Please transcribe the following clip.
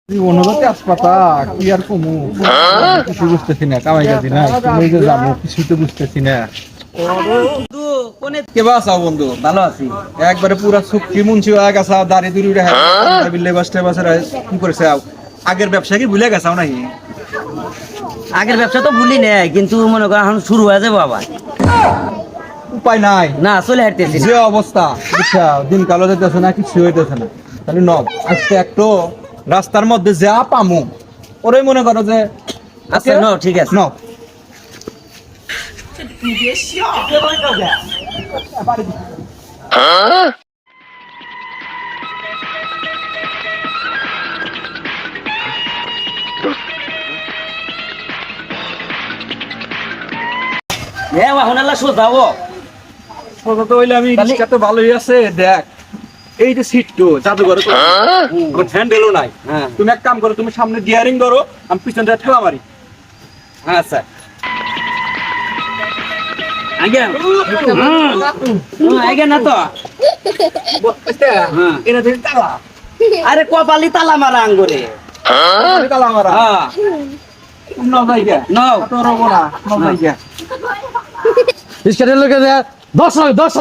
অনুভূতি হাসপাতাল কি আর কমু কিছু বুঝতেছি না, কামাই কাজি নাই, তুমি যে যাবো কিছু তো বুঝতেছি না। কেবা আসাও বন্ধু? ভালো আছি। একবারে পুরা সুক্কি মুন্সি হয়ে গেছে, দাড়ি দুড়ি উড়ে বিল্লে বাসটা বাসে কি করেছে? আগের ব্যবসা কি ভুলে গেছাও নাকি? আগের ব্যবসা তো ভুলি নাই, কিন্তু মনে করো এখন শুরু হয়ে যাবো আবার। উপায় নাই, না চলে হাঁটতেছি যে অবস্থা বুঝছা, দিন কালো যেতেছে না, কিছু হইতেছে না। তাহলে নব আজকে একটু রাস্তার মধ্যে যা পামু ওরাই মনে করো যে আচ্ছা ন ঠিক আছে। নব হ্যাঁ এখন আল্লাহ সোজাবো। কথা তো হইলে আমি রিক্সা তো ভালোই আছে। দেখ এই যে সিট তো জাদুঘরে হ্যান্ডেলও নাই। হ্যাঁ তুমি এক কাম করো, তুমি সামনে গিয়ারিং ধরো, আমি পিছনে ঠেলা মারি। আচ্ছা আগে আগে না তো এটা দেখি তালা, আরে কপালি তালা মারা আঙ্গুরে। তালা মারা হ্যাঁ ন জায়গা নাও তোর হবো না, ন জায়গা ইস্কাটের লোকে 10 লাগে 10